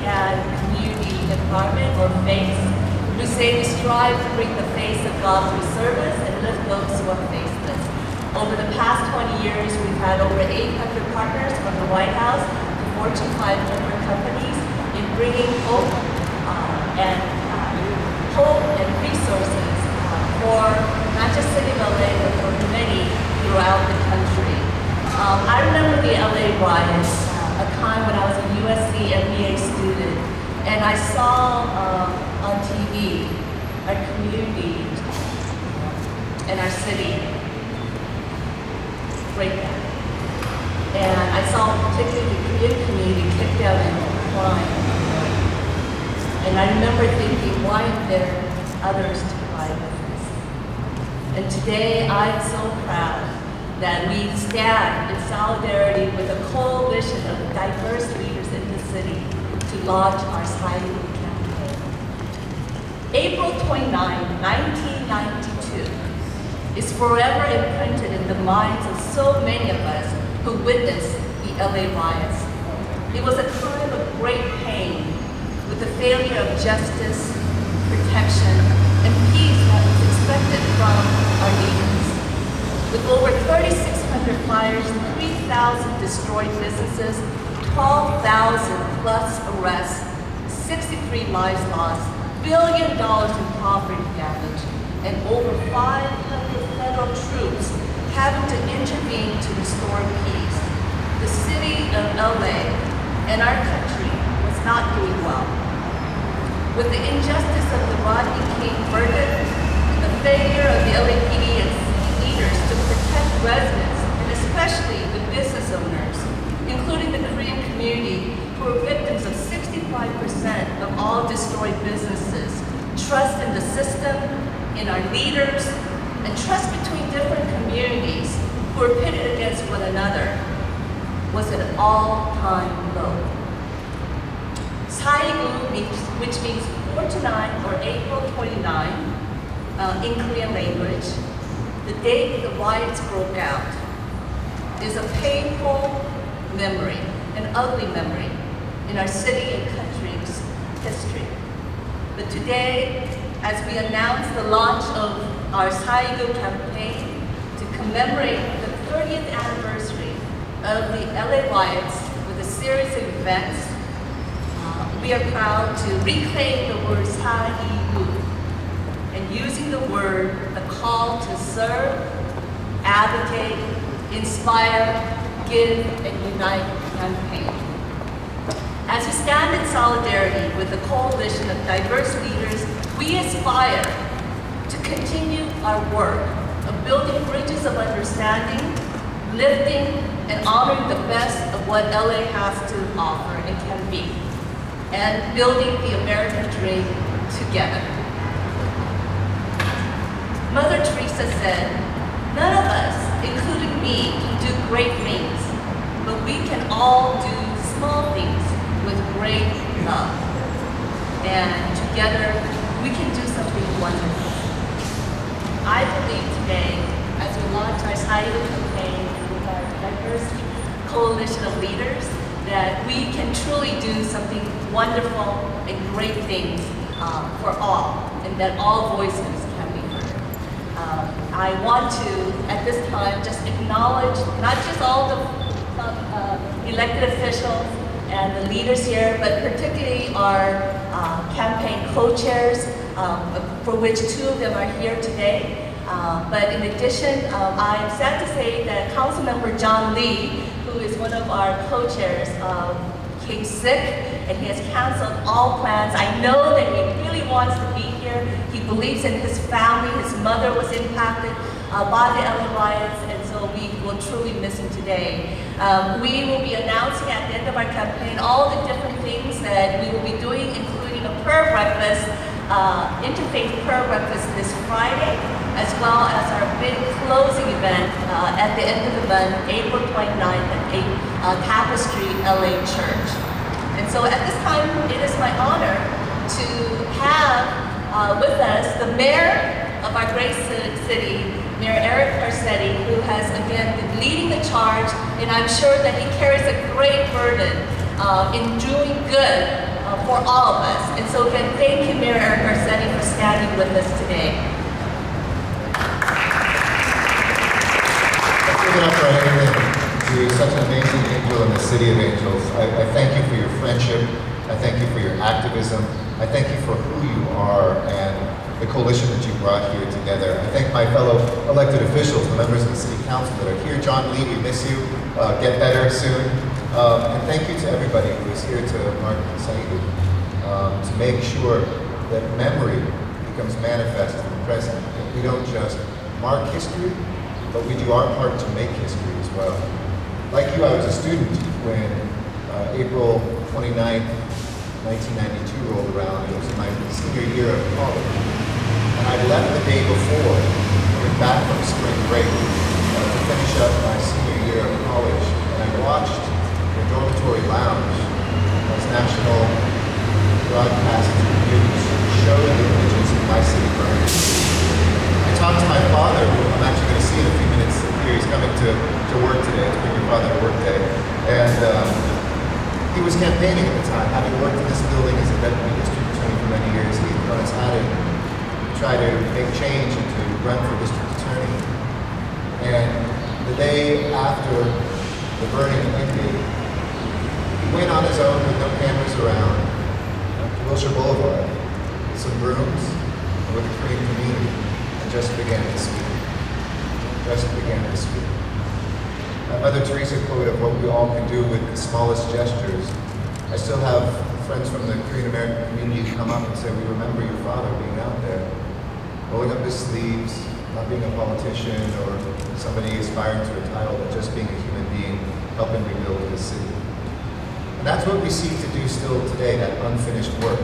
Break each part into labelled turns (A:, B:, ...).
A: and community empowerment, or FACE. We say we strive to bring the face of God through service and lift those who are faceless. Over the past 20 years, we've had over 800 partners from the White House to Fortune 500 companies in bringing hope and resources for not just City of LA, but for many throughout the country. I remember the LA riots, a time when I was a USC MBA student, and I saw on TV our community and our city break down. And I saw particularly the Korean community kicked out and crying. And I remember thinking, why aren't there others to cry with us? And today I'm so proud that we stand in solidarity with a coalition of diverse leaders in the city to launch our SAIGU campaign. April 29, 1992 is forever imprinted in the minds of so many of us who witnessed the LA riots. It was a time of great pain, with the failure of justice, protection, and peace that was expected from our leaders. With over 3,600 fires, 3,000 destroyed businesses, 12,000 plus arrests, 63 lives lost, $1 billion in property damage, and over 500 federal troops having to intervene to restore peace. The city of LA and our country was not doing well. With the injustice of the Rodney King verdict, the failure of the LAPD and city leaders to protect residents, and especially the business owners, including the Korean community, who were victims of 65% of all destroyed businesses, trust in the system, in our leaders, and trust between different communities who were pitted against one another was at an all-time low. SAIGU, which means 4 to 9 or April 29 in Korean language, the day the riots broke out, is a painful memory, an ugly memory in our city and country's history. But today, as we announce the launch of our SAIGU campaign to commemorate the 30th anniversary of the LA riots with a series of events, we are proud to reclaim the word SAIGU and using the word, the call to serve, advocate, inspire, give, and unite campaign. As we stand in solidarity with the coalition of diverse leaders, we aspire to continue our work of building bridges of understanding, lifting and honoring the best of what LA has to offer and can be, and building the American dream together. Mother Teresa said, "None of us, including me, can do great things, but we can all do small things with great love. And together, we can do something wonderful." I believe today, as we launch our SAIGU campaign with our diverse coalition of leaders, that we can truly do something wonderful and great things for all, and that all voices can be heard. I want to, at this time, just acknowledge not just all the elected officials and the leaders here, but particularly our campaign co-chairs, for which 2 of them are here today. But in addition, I'm sad to say that Councilmember John Lee, who is one of our co-chairs, came sick, and he has canceled all plans. I know that he really wants to be here. He believes in his family. His mother was impacted by the LA riots, and so we will truly miss him today. We will be announcing at the end of our campaign all the different things that we will be doing, including a prayer breakfast, interfaith prayer breakfast this Friday, as well as our big closing event at the end of the month, April 29th at Tapestry LA Church. And so at this time, it is my honor to have with us the mayor of our great city, Mayor Eric Garcetti, who has again been leading the charge, and I'm sure that he carries a great burden in doing good for all of us. And so again, thank you, Mayor Eric Garcetti, for standing with us today.
B: Let's give it up for Henry. You're such an amazing angel in the City of Angels. I thank you for your friendship. I thank you for your activism. I thank you for who you are and the coalition that you brought here together. I thank my fellow elected officials, the members of the City Council that are here. John Lee, we miss you. Get better soon. And thank you to everybody who is here to mark SAIGU, to make sure that memory becomes manifest in the present. That we don't just mark history, but we do our part to make history as well. Like you, I was a student when April 29th, 1992 rolled around. It was my senior year of college. And I left the day before, coming back from spring break, to finish up my senior year of college. And I watched the dormitory lounge as national broadcast news showed the images of my city burning. I talked to my father, who I'm actually going to see in a few minutes here. He's coming to work today, to bring your father to work day. And he was campaigning at the time, having worked in this building as a deputy district attorney for many years. He thrown his hat in to try to make change and to run for district attorney. And the day after the burning ended, he went on his own with no cameras around to Wilshire Boulevard with some brooms and with the Korean community and just began to speak. Just began to speak. Mother Teresa quote of what we all can do with the smallest gestures. I still have friends from the Korean American community come up and say, we remember your father being out there, rolling up his sleeves, not being a politician or somebody aspiring to a title, but just being a human being, helping rebuild his city. And that's what we seek to do still today, that unfinished work.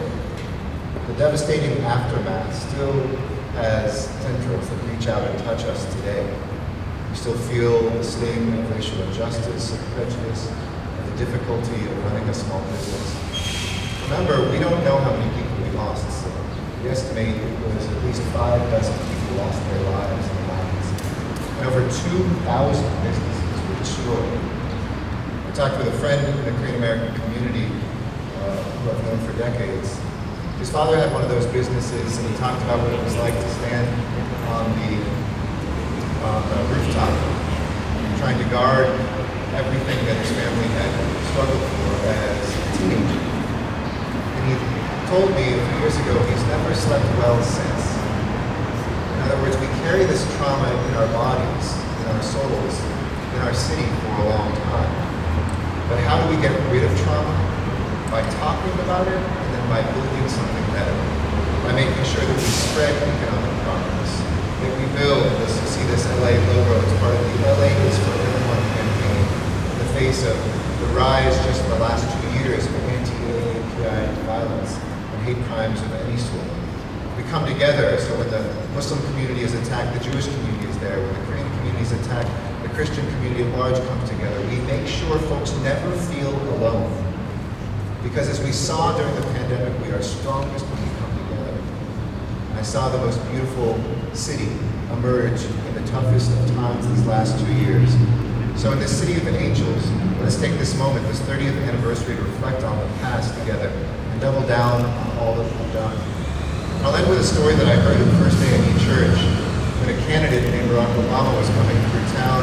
B: The devastating aftermath still has tendrils that reach out and touch us today. We still feel the sting of racial injustice, of prejudice, and the difficulty of running a small business. Remember, we don't know how many people we lost. So we estimate it was at least 5 dozen people lost their lives in the violence. And over 2,000 businesses were destroyed. I talked with a friend in the Korean American community who I've known for decades. His father had one of those businesses, and he talked about what it was like to stand on the rooftop, trying to guard everything that his family had struggled for as a teenager. And he told me a few years ago he's never slept well since. In other words, we carry this trauma in our bodies, in our souls, in our city for a long time. But how do we get rid of trauma? By talking about it, and then by building something better. By making sure that we spread economic progress. That we build, let's see this LA logo as part of the LA is for Everyone campaign in the face of the rise just in the last 2 years of anti-LGBTI violence and hate crimes of any sort. We come together, so when the Muslim community is attacked, the Jewish community is there. When the Korean community is attacked, the Christian community at large comes together. We make sure folks never feel alone. Because as we saw during the pandemic, we are strongest when we come together. I saw the most beautiful city emerge in the toughest of times these last 2 years. So in this City of Angels, let's take this moment, this 30th anniversary, to reflect on the past together and double down on all that we've done. And I'll end with a story that I heard the first day at E-Church when a candidate named Barack Obama was coming through town.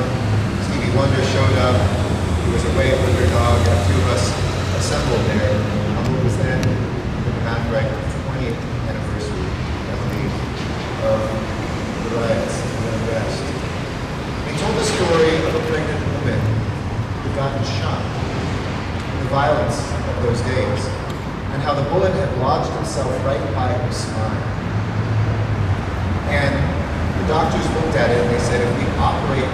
B: Stevie Wonder showed up. He was away at Underdog, and a few of us assembled there on what was then, in the math right, the 20th anniversary, I believe, of the riots and the unrest. He told the story of a pregnant woman who had gotten shot in the violence of those days, and how the bullet had lodged itself right by her spine. And the doctors looked at it and they said, if we operate,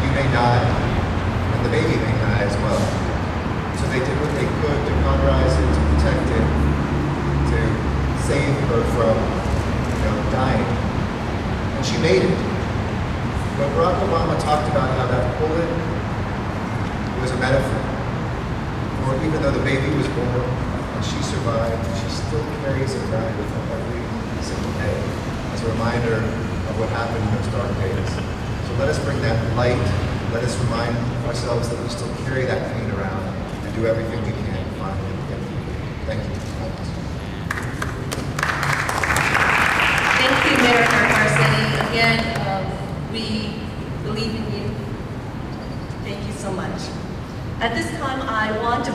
B: you may die, and the baby may die as well. So they did what they could to cauterize it, to protect it, to save her from, dying. And she made it. But Barack Obama talked about how that bullet was a metaphor. For even though the baby was born and she survived, she still carries it around with her every single day as a reminder of what happened in those dark days. So let us bring that light. Let us remind ourselves that we still carry that pain around and do everything we can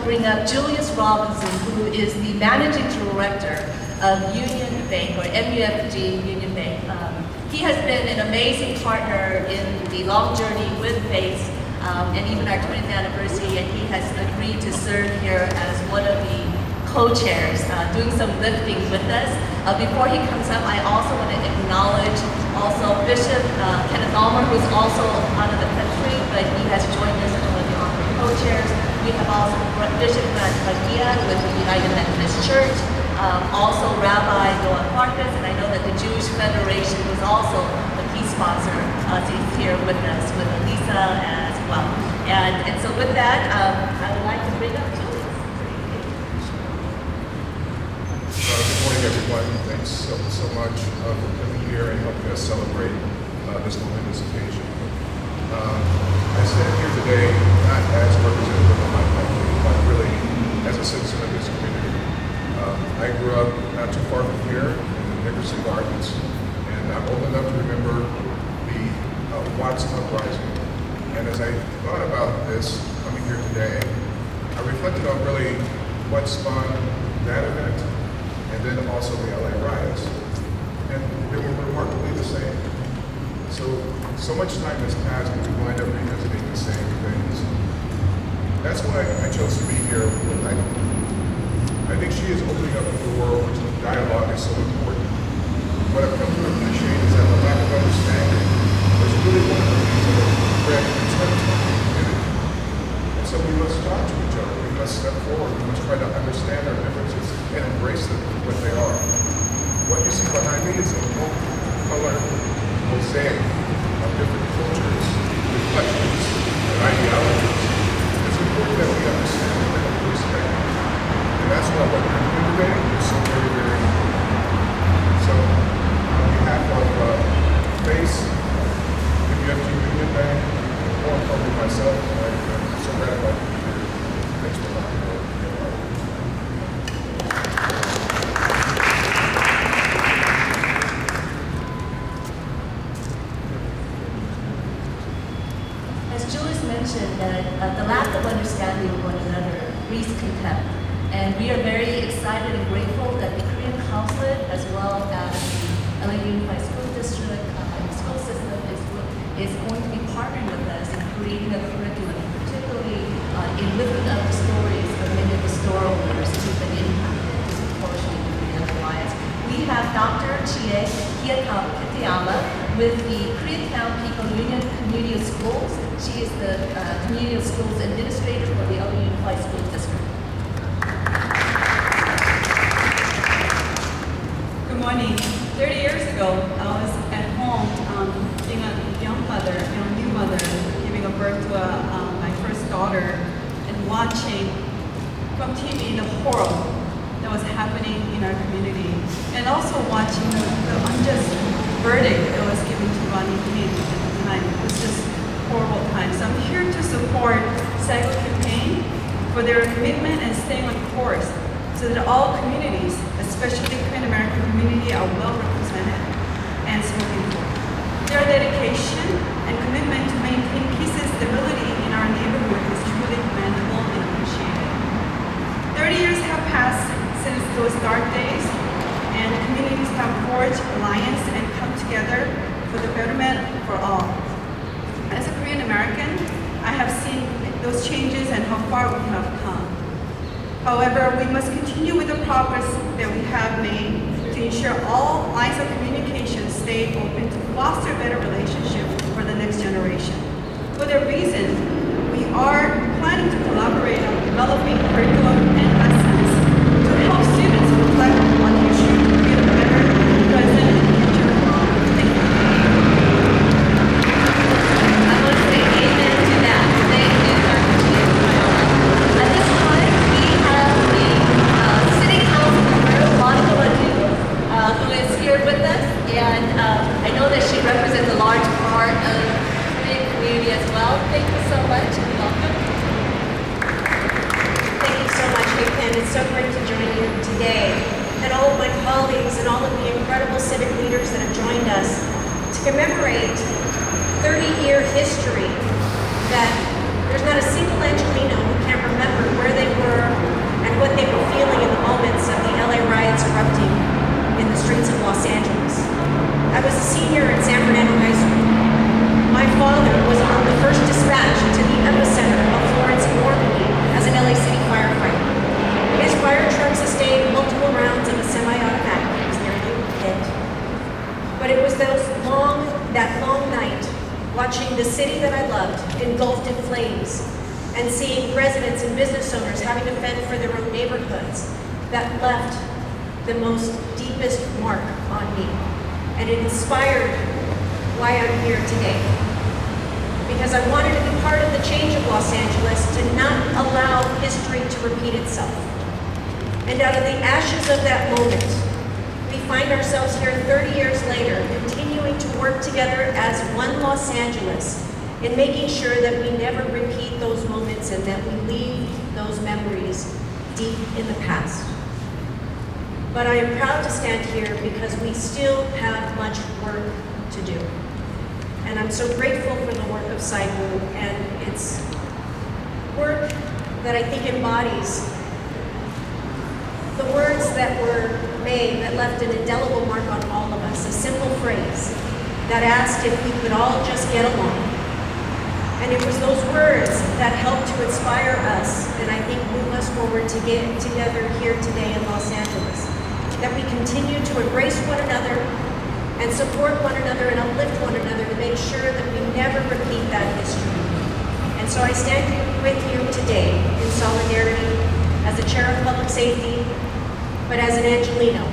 A: bring up Julius Robinson, who is the Managing Director of Union Bank, or MUFG Union Bank. He has been an amazing partner in the long journey with FACE, and even our 20th anniversary, and he has agreed to serve here as one of the co-chairs, doing some lifting with us. Before he comes up, I also want to acknowledge also Bishop Kenneth Almer, who's also out of the country, but he has joined us as one of the honorary co-chairs. We have also Bishop Magia with the United Methodist Church, also Rabbi Noah Farkas, and I know that the Jewish Federation was also the key sponsor is here with us, with Elisa as well. And so with that, I would like to bring up Julius.
C: Good morning, everyone. Thanks so much for coming here and helping us celebrate this momentous occasion. I stand here today not as a representative of my country, but really as a citizen of this community. I grew up not too far from here in the Nickerson Gardens, and I'm old enough to remember the Watts Uprising. And as I thought about this coming here today, I reflected on really what spawned that event, and then also the LA riots. And they were remarkably the same. So much time has passed and we wind up revisiting the same things. That's why I chose to be here with Ida. I think she is opening up the door to dialogue is so important. What I've come to appreciate is that the lack of understanding was really one of the things that bred contempt in the community. And so we must talk to each other. We must step forward. We must try to understand our differences and embrace them for what they are. What you see behind me is a multi-color mosaic of different cultures, reflections, and ideologies. It's important that we understand and that we respect them. And that's why what we're doing today is so very, very important. So, on behalf of FACE, MUFG Union Bank, and more importantly myself, I'm so gratified to be here. Thanks for allowing me to be a part of it.
A: As Julius mentioned, that the lack of understanding of one another breeds contempt. And we are very excited and grateful that the Korean Consulate, as well as the LA Unified School District and school system, is going to be partnering with us in creating a curriculum, particularly in lifting up the stories of many of the store owners who've been impacted disproportionately in the riots. We have Dr. Chie Kitayama with the Koreatown People Union Community of Schools. She is the Community of Schools Administrator for the LA Unified School District.
D: Good morning. 30 years ago, I was at home being a young new mother, giving a birth to my first daughter, and watching from TV the horror that was happening in our community, and also watching the unjust verdict that was given to Ronnie King at the time. It was just horrible times. So I'm here to support SAIGU campaign for their commitment and staying on course, so that all communities, especially the Korean American community, are well represented and spoken for. Their dedication and commitment to maintain peace and stability in our neighborhood is truly commendable and appreciated. 30 years have passed since those dark days, and communities have forged alliance and come together for the betterment for all. As a Korean American, I have seen those changes and how far we have come. However, we must continue with the progress that we have made to ensure all lines of communication stay open to foster better relationships for the next generation. For that reason, we are planning to collaborate on developing curriculum and lessons to help students reflect on the issue to create a better present and future world. Thank you.
A: I want to say amen to that. Thank you, Dr. Chie. At this time, we have the City Council member, Monica Radu, who is here with us. And I know that she represents a large part of the Korean community as well. Thank you so much and welcome.
E: Thank you so much, Ken. It's so great to join you today. And all of my colleagues and all of the incredible civic leaders that have joined us to commemorate 30-year history that There's not a single Angelino who can't remember where they were and what they were feeling in the moments of the LA riots erupting in the streets of Los Angeles. I was a senior at San Fernando High School. My father was on the first dispatch to the epicenter of Florence and Normandy as an LA City firefighter. His fire truck sustained multiple rounds of a semi-automatic. He was nearly hit. But it was that long night, watching the city that I loved engulfed in flames, and seeing residents and business owners having to fend for their own neighborhoods, that left the most deepest mark on me. And it inspired why I'm here today. Because I wanted to be part of the change of Los Angeles, to not allow history to repeat itself. And out of the ashes of that moment, we find ourselves here 30 years later, continuing to work together as one Los Angeles in making sure that we never repeat those moments and that we leave those memories deep in the past. But I am proud to stand here because we still have much work to do. And I'm so grateful for the work of SAIGU, and it's work that I think embodies the words that were made that left an indelible mark on all of us, a simple phrase that asked if we could all just get along. And it was those words that helped to inspire us, and I think move us forward to get together here today in Los Angeles. That we continue to embrace one another and support one another and uplift one another to make sure that we never repeat that history. And so I stand with you today in solidarity as a chair of public safety, but as an Angelino,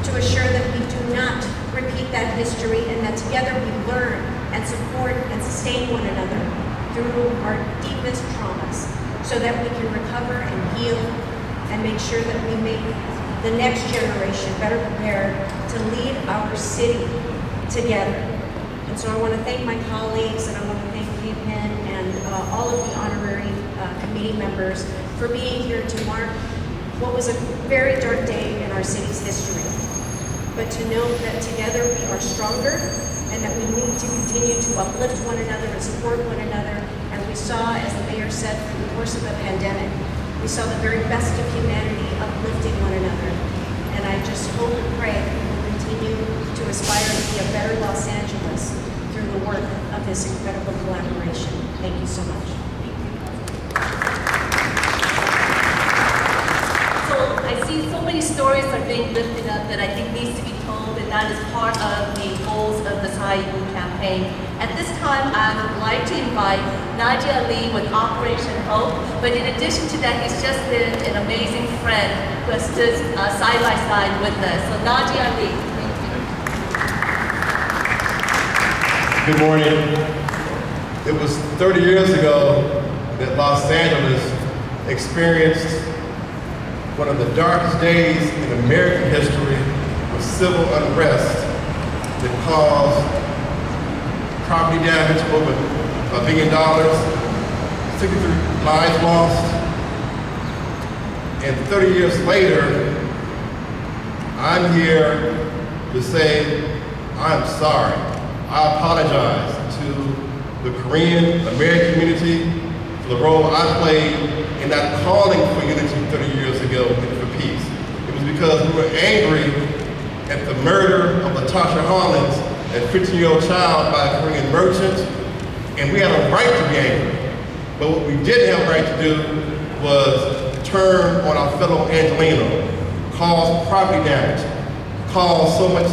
E: to assure that we do not repeat that history and that together we learn and support and sustain one another through our deepest traumas so that we can recover and heal and make sure that we make the next generation better prepared to lead our city together. And so I want to thank my colleagues, and I want to thank Kingpin and all of the honorary committee members for being here to mark what was a very dark day in our city's history. But to know that together we are stronger and that we need to continue to uplift one another and support one another. And we saw, as the mayor said, through the course of the pandemic, we saw the very best of humanity uplifting one another. And I just hope and pray that we will continue to aspire to be a better Los Angeles through the work of this incredible collaboration. Thank you so much.
A: So I see so many stories are being lifted up that I think needs to be told, and that is part of the goals of the SAIGU campaign. At this time, I would like to invite Nadia Ali with Operation Hope, but in addition to that, he's just been an amazing friend who has stood side by side with us. So Nadia Ali, thank you.
F: Good morning. It was 30 years ago that Los Angeles experienced one of the darkest days in American history with civil unrest that caused property damage over $1 billion, 63 lives lost. And 30 years later, I'm here to say I'm sorry. I apologize to the Korean American community for the role I played in that calling for unity 30 years ago and for peace. It was because we were angry at the murder of Latasha Hollins, a 15-year-old child by a Korean merchant, and we had a right to be angry. But what we didn't have a right to do was turn on our fellow Angelino, cause property damage, cause so much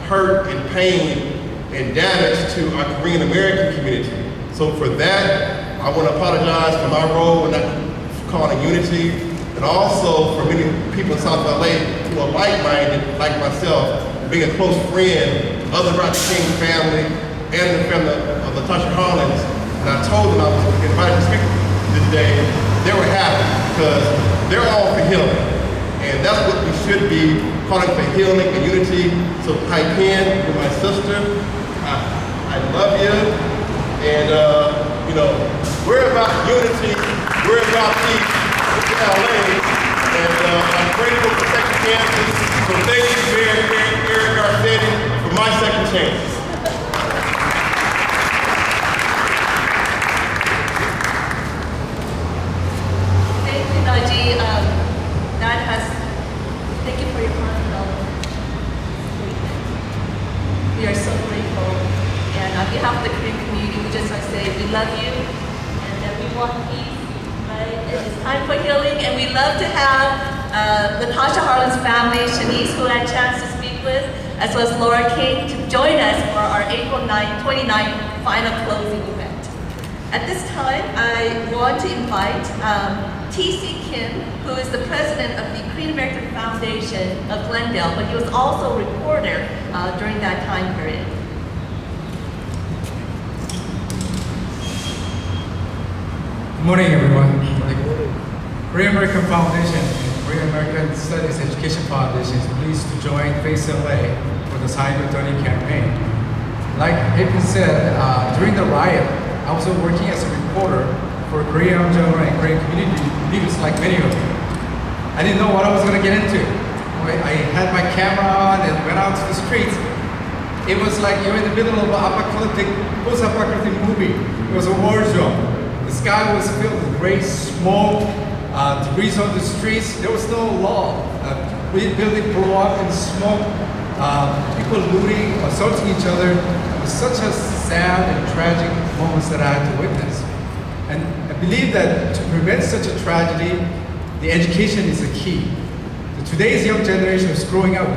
F: hurt and pain and damage to our Korean American community. So for that, I want to apologize for my role in that calling unity, and also for many people in South LA who are like-minded, like myself, being a close friend of the Rodney King family and the family of Latasha Hollins. And I told them I was invited to speak today. They were happy because they're all for healing. And that's what we should be, calling for healing and unity. So Pen, you're my sister. I love you. And you know, we're about unity, we're about peace in LA. And I'm grateful for second chances. So thank you, Mayor Garcetti, for my second chance.
A: we love you, and that we want peace, right? And it's time for healing, and we love to have Latasha Harlan's family, Shanice, who I had a chance to speak with, as well as Laura King, to join us for our April 29th final closing event. At this time, I want to invite T.C. Kim, who is the president of the Korean American Foundation of Glendale, but he was also a reporter during that time period.
G: Good morning, everyone. The Korean American Foundation and Korean American Studies Education Foundation is pleased to join Face LA for the SAIGU 30 campaign. Like Hapen said, during the riot, I was working as a reporter for Korean Journal and Korean community leaders like many of you. I didn't know what I was going to get into. I had my camera on and went out to the streets. It was like you're in the middle of an post-apocalyptic movie. It was a war zone. The sky was filled with gray smoke, debris on the streets. There was no law. Building blew up in smoke, people looting, assaulting each other. It was such a sad and tragic moments that I had to witness. And I believe that to prevent such a tragedy, the education is the key. Today's young generation is growing up